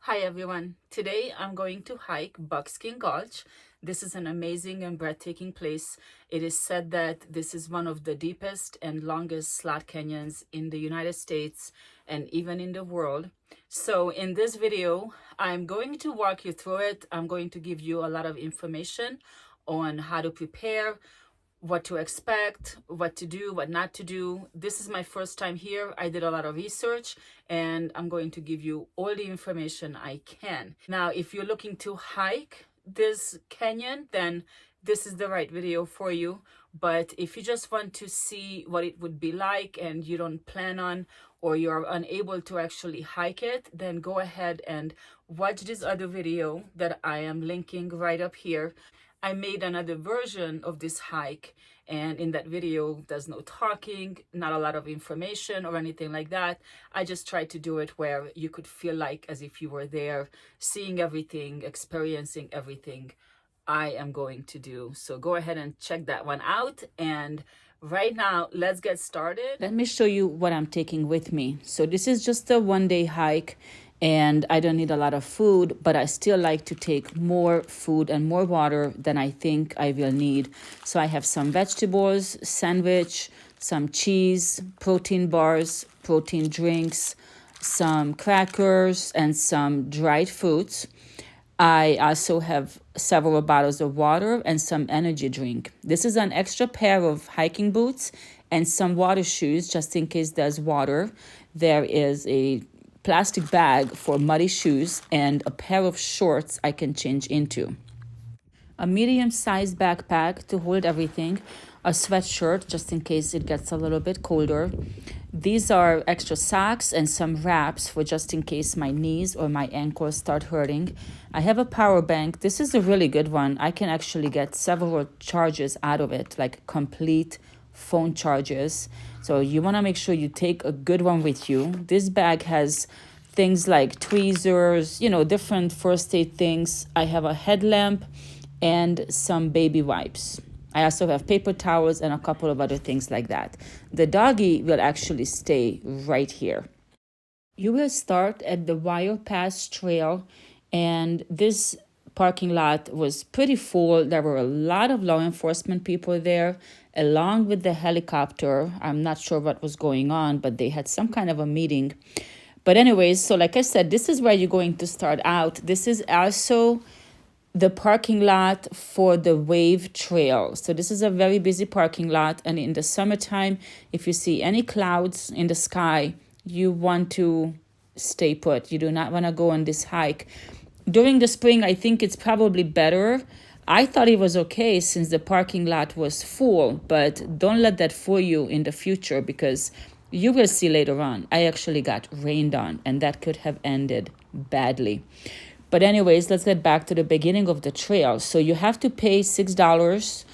Hi everyone. Today I'm going to hike Buckskin Gulch. This is an amazing and breathtaking place. It is said that this is one of the deepest and longest slot canyons in the United States and even in the world. So in this video, I'm going to walk you through it. I'm going to give you a lot of information on how to prepare, what to expect, what to do, what not to do. This is my first time here. I did a lot of research and I'm going to give you all the information I can. Now, if you're looking to hike this canyon, then this is the right video for you. But if you just want to see what it would be like and you don't plan on or you're unable to actually hike it, then go ahead and watch this other video that I am linking right up here. I made another version of this hike, and in that video there's no talking, not a lot of information or anything like that. I just tried to do it where you could feel like as if you were there, seeing everything, experiencing everything I am going to do. So go ahead and check that one out. And right now, let's get started. Let me show you what I'm taking with me. So this is just a one-day hike and I don't need a lot of food, but I still like to take more food and more water than I think I will need. So I have some vegetables, sandwich, some cheese, protein bars, protein drinks, some crackers, and some dried fruits. I also have several bottles of water and some energy drink. This is an extra pair of hiking boots and some water shoes just in case there's water. There is a plastic bag for muddy shoes and a pair of shorts I can change into. A medium-sized backpack to hold everything, a sweatshirt just in case it gets a little bit colder. These are extra socks and some wraps for just in case my knees or my ankles start hurting. I have a power bank. This is a really good one. I can actually get several charges out of it, like complete phone charges. So you want to make sure you take a good one with you. This bag has things like tweezers, different first aid things. I have a headlamp and some baby wipes. I also have paper towels and a couple of other things like that. The doggy will actually stay right here. You will start at the Pass Trail, and this parking lot was pretty full. There were a lot of law enforcement people there, along with the helicopter. I'm not sure what was going on, but they had some kind of a meeting. But anyways, so like I said, this is where you're going to start out. This is also the parking lot for the Wave Trail. So this is a very busy parking lot. And in the summertime, if you see any clouds in the sky, you want to stay put. You do not want to go on this hike. During the spring, I think it's probably better. I thought it was okay since the parking lot was full, but don't let that fool you in the future because you will see later on. I actually got rained on and that could have ended badly. But anyways, let's get back to the beginning of the trail. So you have to pay $6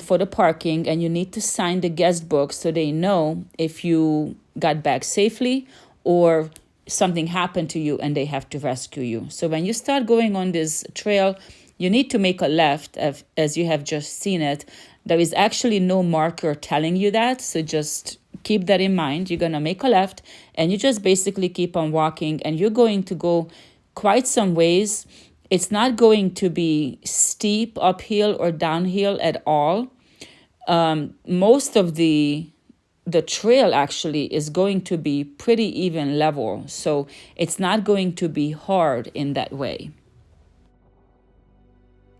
for the parking, and you need to sign the guest book so they know if you got back safely or something happened to you and they have to rescue you. So when you start going on this trail, you need to make a left as you have just seen it. There is actually no marker telling you that, so just keep that in mind. You're going to make a left and you just basically keep on walking, and you're going to go quite some ways. It's not going to be steep uphill or downhill at all. Most of the trail actually is going to be pretty even level, so it's not going to be hard in that way.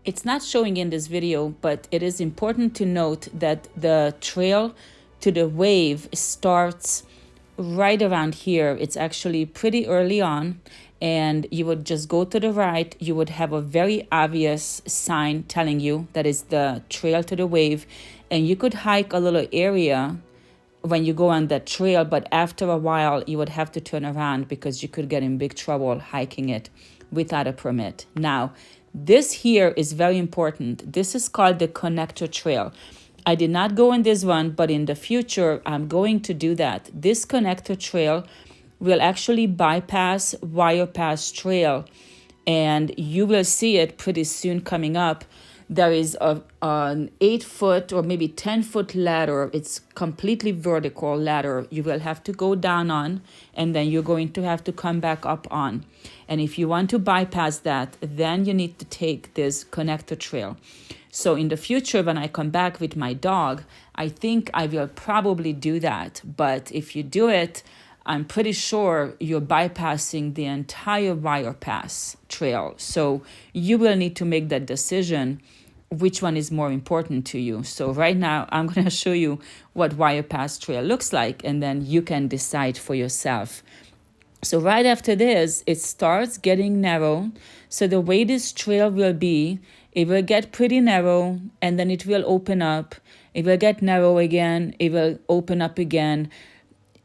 It's not showing in this video, but it is important to note that the trail to the wave starts right around here. It's actually pretty early on, and you would just go to the right. You would have a very obvious sign telling you that is the trail to the wave, and you could hike a little area when you go on that trail, but after a while you would have to turn around because you could get in big trouble hiking it without a permit. Now, this here is very important. This is called the connector trail. I did not go in this one, but in the future I'm going to do that. This connector trail will actually bypass Pass Trail, and you will see it pretty soon coming up. there is an 8 foot or maybe 10 foot ladder. It's completely vertical ladder you will have to go down on, and then you're going to have to come back up on. And if you want to bypass that, then you need to take this connector trail. So in the future, when I come back with my dog, I think I will probably do that. But if you do it, I'm pretty sure you're bypassing the entire wire pass trail. So you will need to make that decision, which one is more important to you. So right now, I'm going to show you what wire pass trail looks like, and then you can decide for yourself. So right after this, it starts getting narrow. So the way this trail will be, it will get pretty narrow, and then it will open up. It will get narrow again. It will open up again.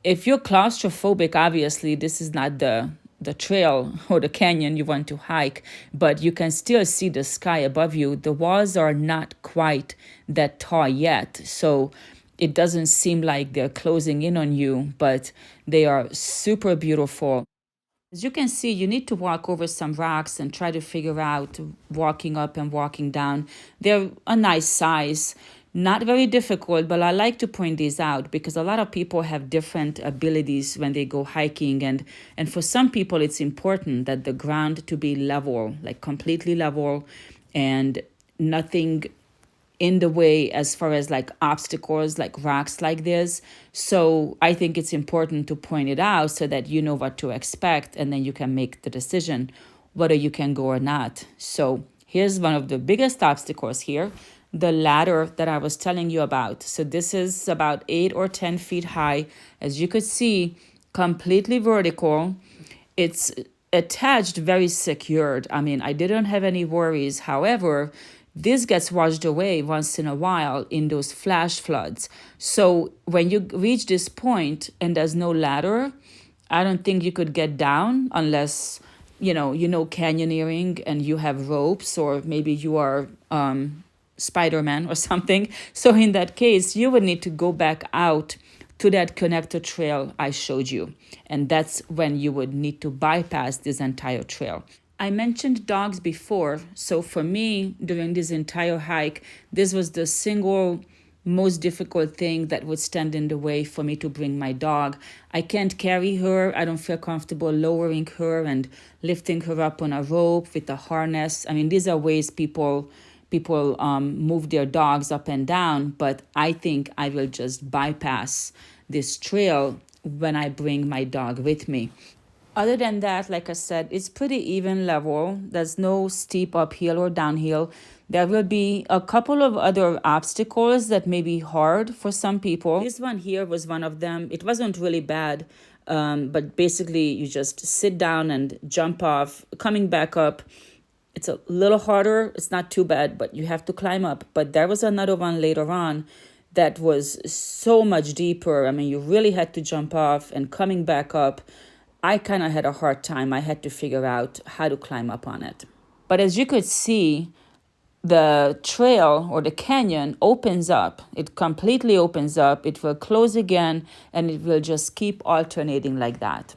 If you're claustrophobic, obviously this is not the trail or the canyon you want to hike, but you can still see the sky above you. The walls are not quite that tall yet, so it doesn't seem like they're closing in on you, but they are super beautiful. As you can see, you need to walk over some rocks and try to figure out walking up and walking down. They're a nice size. Not very difficult, but I like to point these out because a lot of people have different abilities when they go hiking. And for some people, it's important that the ground to be level, like completely level, and nothing in the way as far as like obstacles, like rocks like this. So I think it's important to point it out so that you know what to expect, and then you can make the decision whether you can go or not. So here's one of the biggest obstacles here, the ladder that I was telling you about. So this is about 8 or 10 feet high. As you could see, completely vertical. It's attached, very secured. I mean, I didn't have any worries. However, this gets washed away once in a while in those flash floods. So when you reach this point and there's no ladder, I don't think you could get down unless, you know canyoneering and you have ropes, or maybe you are Spider-Man or something. So in that case, you would need to go back out to that connector trail I showed you. And that's when you would need to bypass this entire trail. I mentioned dogs before. So for me, during this entire hike, this was the single most difficult thing that would stand in the way for me to bring my dog. I can't carry her. I don't feel comfortable lowering her and lifting her up on a rope with a harness. I mean, these are ways people move their dogs up and down, but I think I will just bypass this trail when I bring my dog with me. Other than that, like I said, it's pretty even level. There's no steep uphill or downhill. There will be a couple of other obstacles that may be hard for some people. This one here was one of them. It wasn't really bad, but basically you just sit down and jump off, coming back up. It's a little harder. It's not too bad, but you have to climb up. But there was another one later on that was so much deeper. I mean, you really had to jump off, and coming back up, I kind of had a hard time. I had to figure out how to climb up on it. But as you could see, the trail or the canyon opens up. It completely opens up. It will close again, and it will just keep alternating like that.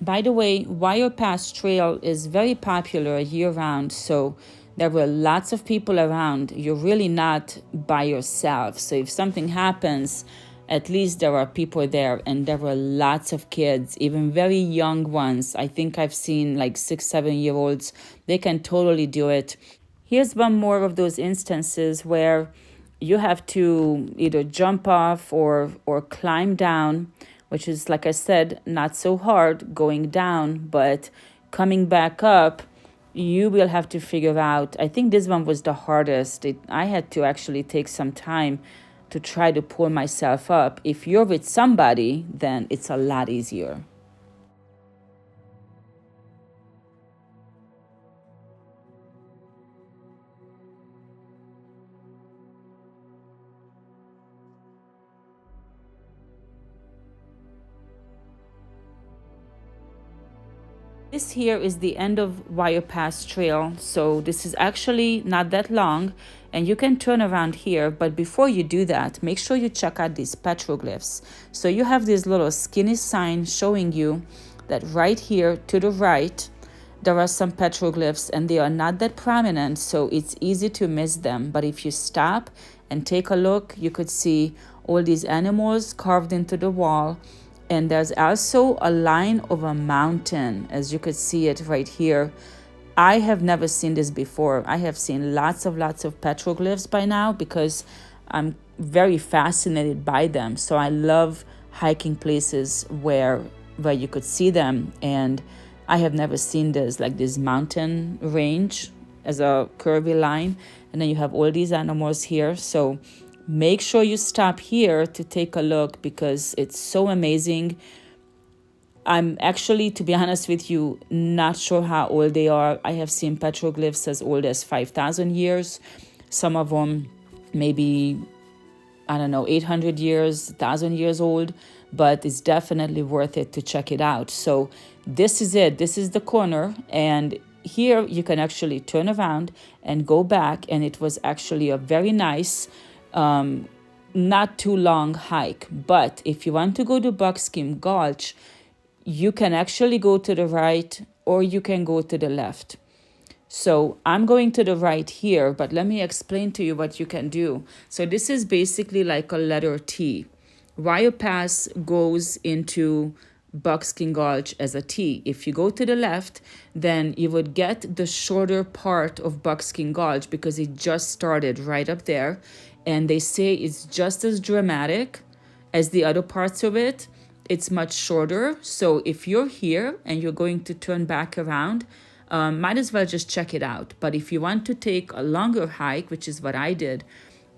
By the way, Wire Pass Trail is very popular year-round, so there were lots of people around. You're really not by yourself. So if something happens, at least there are people there, and there were lots of kids, even very young ones. I think I've seen like 6-7-year-olds. They can totally do it. Here's one more of those instances where you have to either jump off or climb down, which is, like I said, not so hard going down, but coming back up, you will have to figure out. I think this one was the hardest. I had to actually take some time to try to pull myself up. If you're with somebody, then it's a lot easier. This here is the end of Wire Pass Trail, so this is actually not that long, and you can turn around here, but before you do that, make sure you check out these petroglyphs. So you have this little skinny sign showing you that right here to the right, there are some petroglyphs, and they are not that prominent, so it's easy to miss them. But if you stop and take a look, you could see all these animals carved into the wall. And there's also a line of a mountain, as you could see it right here. I have never seen this before. I have seen lots of petroglyphs by now because I'm very fascinated by them. So I love hiking places where you could see them. And I have never seen this, like this mountain range as a curvy line. And then you have all these animals here. So make sure you stop here to take a look because it's so amazing. I'm actually, to be honest with you, not sure how old they are. I have seen petroglyphs as old as 5,000 years. Some of them maybe, I don't know, 800 years, 1,000 years old, but it's definitely worth it to check it out. So this is it. This is the corner. And here you can actually turn around and go back. And it was actually a very nice, not too long hike. But if you want to go to Buckskin Gulch, you can actually go to the right or you can go to the left. So I'm going to the right here, but let me explain to you what you can do. So this is basically like a letter T. Wire Pass goes into Buckskin Gulch as a T. If you go to the left, then you would get the shorter part of Buckskin Gulch because it just started right up there. And they say it's just as dramatic as the other parts of it. It's much shorter. So if you're here and you're going to turn back around, might as well just check it out. But if you want to take a longer hike, which is what I did,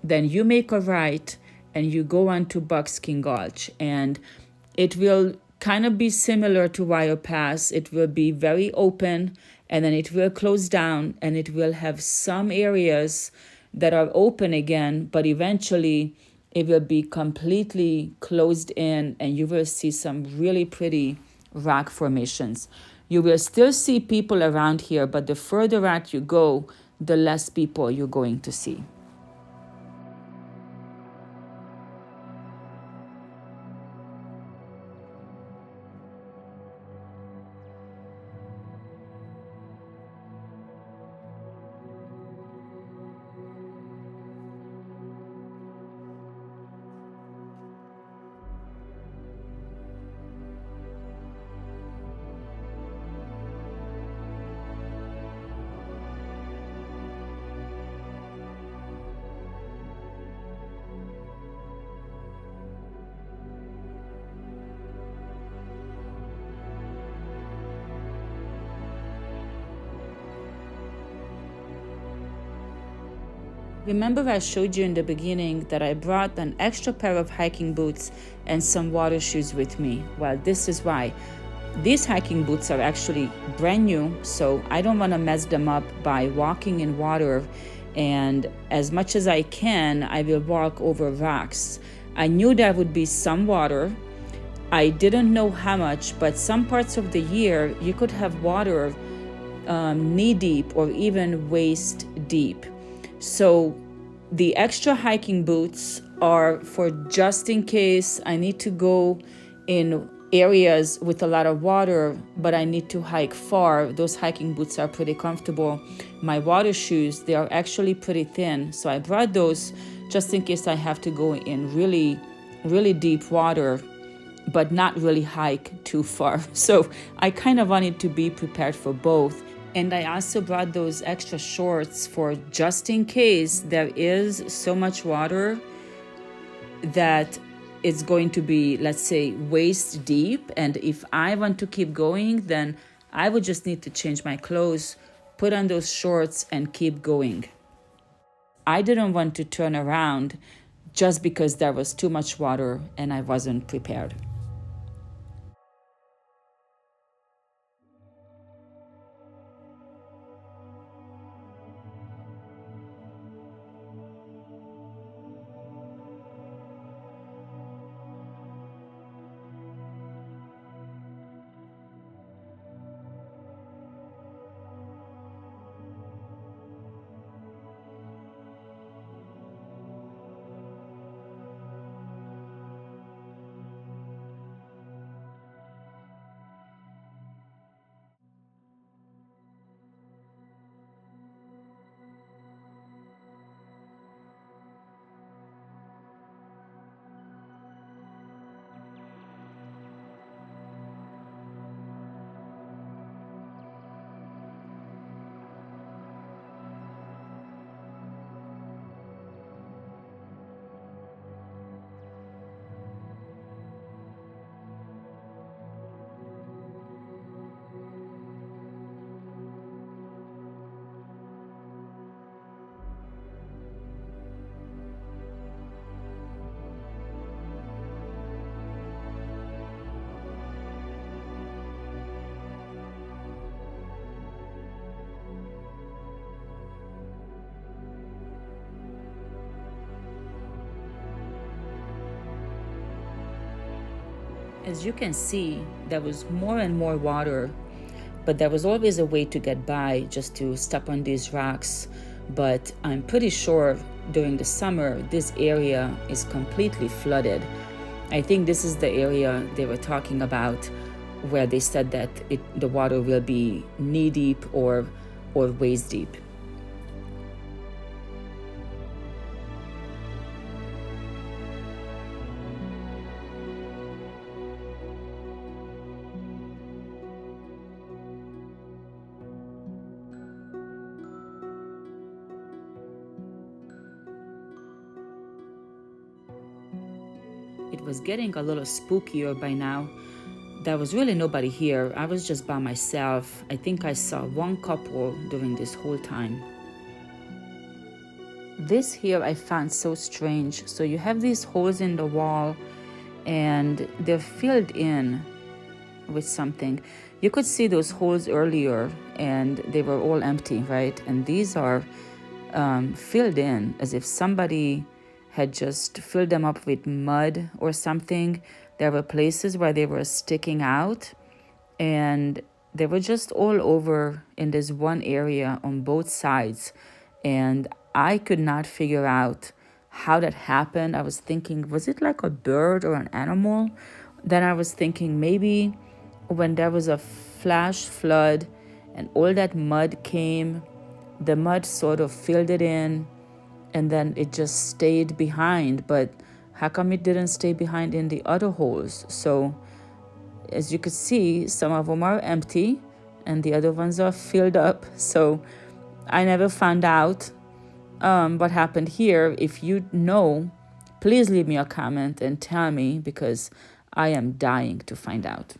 then you make a right and you go on to Buckskin Gulch. And it will kind of be similar to Wire Pass. It will be very open and then it will close down and it will have some areas that are open again, but eventually it will be completely closed in and you will see some really pretty rock formations. You will still see people around here, but the further out you go, the less people you're going to see. Remember I showed you in the beginning that I brought an extra pair of hiking boots and some water shoes with me? Well, this is why. These hiking boots are actually brand new, so I don't want to mess them up by walking in water. And as much as I can, I will walk over rocks. I knew there would be some water. I didn't know how much, but some parts of the year you could have water knee deep or even waist deep. So the extra hiking boots are for just in case I need to go in areas with a lot of water, but I need to hike far. Those hiking boots are pretty comfortable. My water shoes, they are actually pretty thin. So I brought those just in case I have to go in really, really deep water, but not really hike too far. So I kind of wanted to be prepared for both. And I also brought those extra shorts for just in case there is so much water that it's going to be, let's say, waist deep. And if I want to keep going, then I would just need to change my clothes, put on those shorts and keep going. I didn't want to turn around just because there was too much water and I wasn't prepared. As you can see, there was more and more water, but there was always a way to get by, just to step on these rocks. But I'm pretty sure during the summer, this area is completely flooded. I think this is the area they were talking about where they said that the water will be knee deep or waist deep. It was getting a little spookier by now. There was really nobody here. I was just by myself. I think I saw one couple during this whole time. This here I found so strange. So you have these holes in the wall and they're filled in with something. You could see those holes earlier and they were all empty, right? And these are filled in as if somebody had just filled them up with mud or something. There were places where they were sticking out and they were just all over in this one area on both sides. And I could not figure out how that happened. I was thinking, was it like a bird or an animal? Then I was thinking maybe when there was a flash flood and all that mud came, the mud sort of filled it in and then it just stayed behind. But how come it didn't stay behind in the other holes? So as you could see, some of them are empty and the other ones are filled up. So I never found out what happened here. If you know, please leave me a comment and tell me, because I am dying to find out.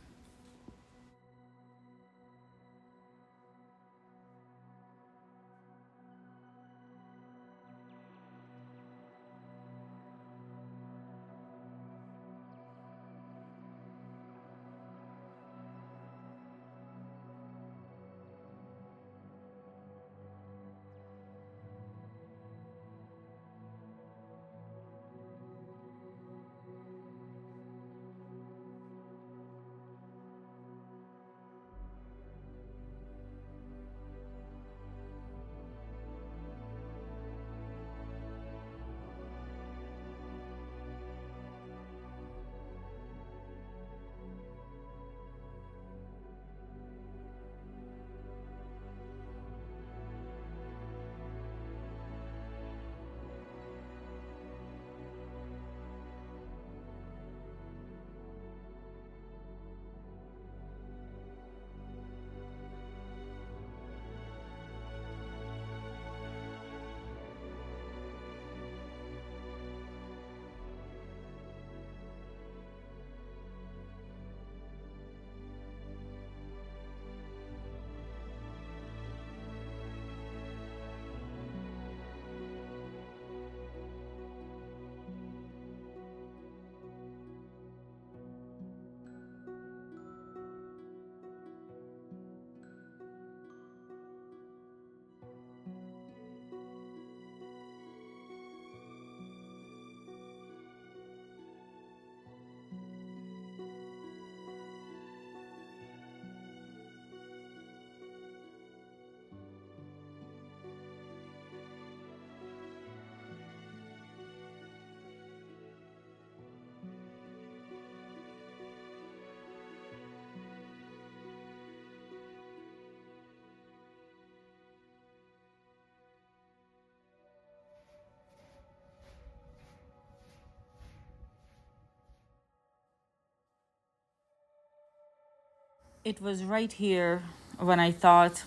It was right here when I thought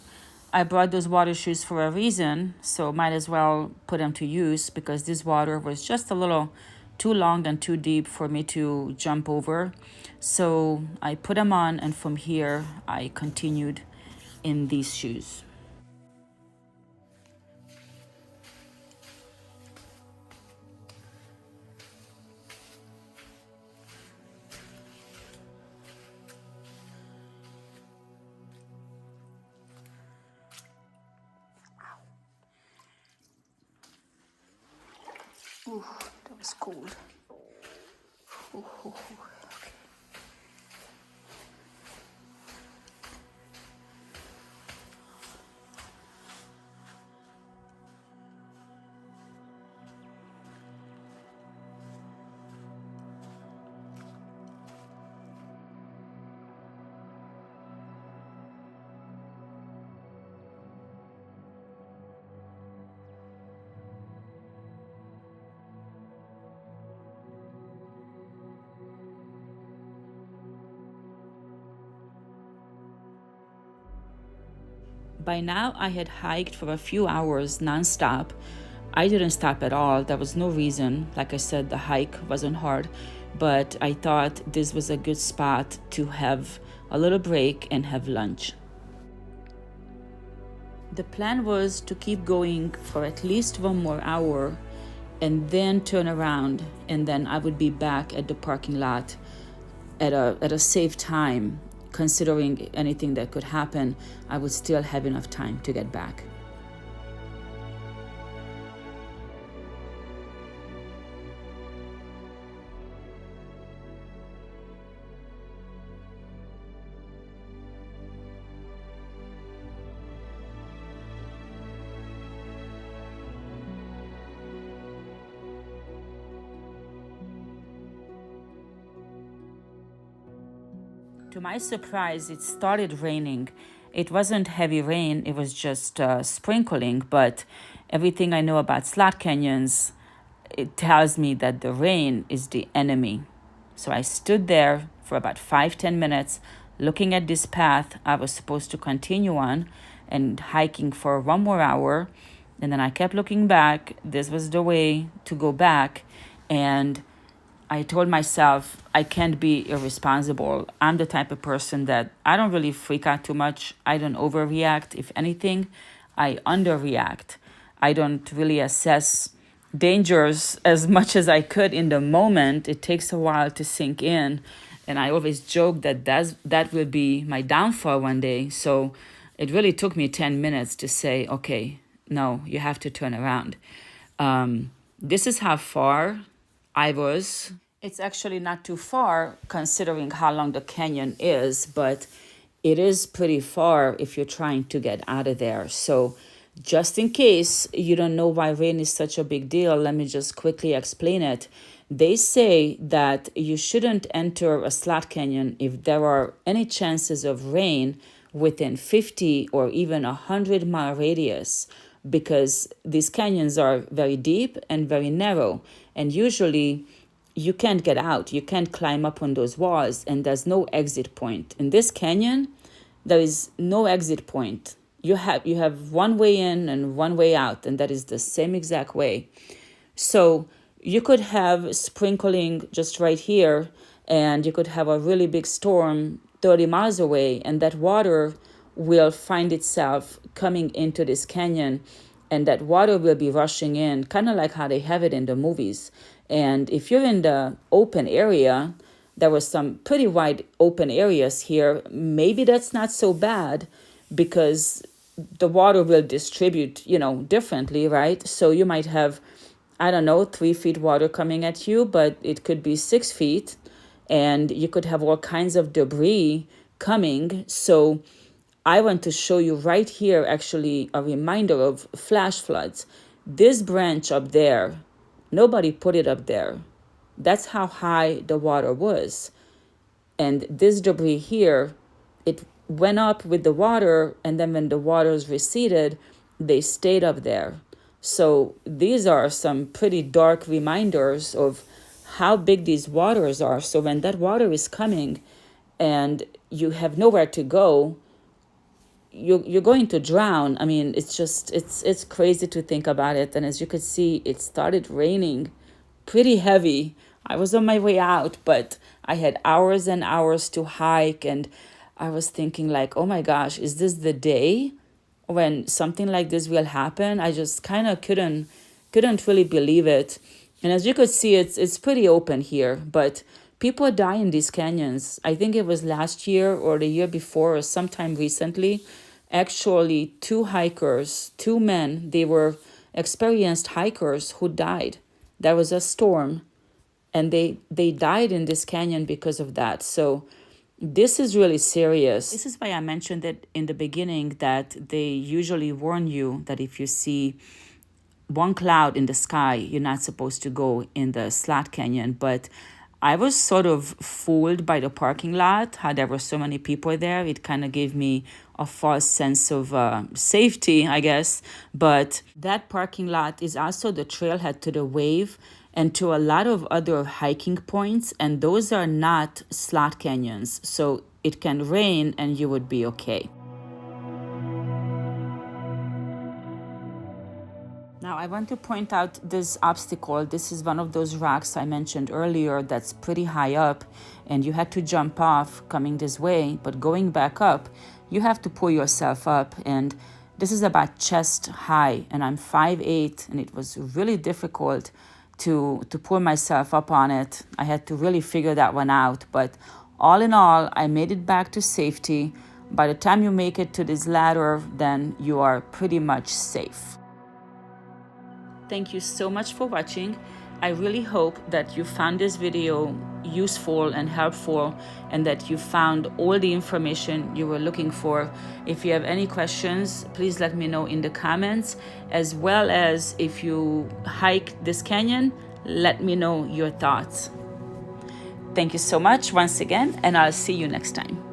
I brought those water shoes for a reason, so might as well put them to use, because this water was just a little too long and too deep for me to jump over. So I put them on, and from here I continued in these shoes. Ooh, that was cold. Ooh, ooh, ooh. Okay. By now, I had hiked for a few hours nonstop. I didn't stop at all. There was no reason. Like I said, the hike wasn't hard, but I thought this was a good spot to have a little break and have lunch. The plan was to keep going for at least 1 more hour and then turn around, and then I would be back at the parking lot at a safe time. Considering anything that could happen, I would still have enough time to get back. To my surprise, it started raining. It wasn't heavy rain, it was just sprinkling, but everything I know about slot canyons, it tells me that the rain is the enemy. So I stood there for about 5-10 minutes looking at this path I was supposed to continue on and hiking for 1 more hour. And then I kept looking back. This was the way to go back. And I told myself I can't be irresponsible. I'm the type of person that I don't really freak out too much. I don't overreact. If anything, I underreact. I don't really assess dangers as much as I could in the moment. It takes a while to sink in. And I always joke that that will be my downfall one day. So it really took me 10 minutes to say, okay, no, you have to turn around. This is how far I was. It's actually not too far considering how long the canyon is, but it is pretty far if you're trying to get out of there. So just in case you don't know why rain is such a big deal, let me just quickly explain it. They say that you shouldn't enter a slot canyon if there are any chances of rain within 50 or even 100-mile radius, because these canyons are very deep and very narrow, and usually you can't get out. You can't climb up on those walls, and there's no exit point. In this canyon, there is no exit point. You have one way in and one way out, and that is the same exact way. So you could have sprinkling just right here, and you could have a really big storm 30 miles away, and that water will find itself coming into this canyon, and that water will be rushing in, kind of like how they have it in the movies. And if you're in the open area, there was some pretty wide open areas here. Maybe that's not so bad because the water will distribute, differently, right? So you might have, 3 feet water coming at you, but it could be 6 feet, and you could have all kinds of debris coming. So I want to show you right here, actually, a reminder of flash floods. This branch up there, nobody put it up there. That's how high the water was. And this debris here, it went up with the water, and then when the waters receded, they stayed up there. So these are some pretty dark reminders of how big these waters are. So when that water is coming and you have nowhere to go, you're going to drown. I mean, it's crazy to think about it. And as you could see, it started raining pretty heavy. I was on my way out, but I had hours and hours to hike, and I was thinking like, oh my gosh, is this the day when something like this will happen? I just kind of couldn't really believe it. And as you could see, it's pretty open here, but people die in these canyons. I think it was last year or the year before or sometime recently. Actually, 2 men, they were experienced hikers who died. There was a storm, and they died in this canyon because of that. So this is really serious. This is why I mentioned it in the beginning, that they usually warn you that if you see one cloud in the sky, you're not supposed to go in the slot canyon. But I was sort of fooled by the parking lot, how there were so many people there. It kind of gave me a false sense of safety, I guess. But that parking lot is also the trailhead to the wave and to a lot of other hiking points. And those are not slot canyons. So it can rain and you would be okay. I want to point out this obstacle. This is one of those rocks I mentioned earlier that's pretty high up, and you had to jump off coming this way, but going back up, you have to pull yourself up, and this is about chest high, and I'm 5'8", and it was really difficult to pull myself up on it. I had to really figure that one out, but all in all, I made it back to safety. By the time you make it to this ladder, then you are pretty much safe. Thank you so much for watching. I really hope that you found this video useful and helpful, and that you found all the information you were looking for. If you have any questions, please let me know in the comments, as well as if you hike this canyon, let me know your thoughts. Thank you so much once again, and I'll see you next time.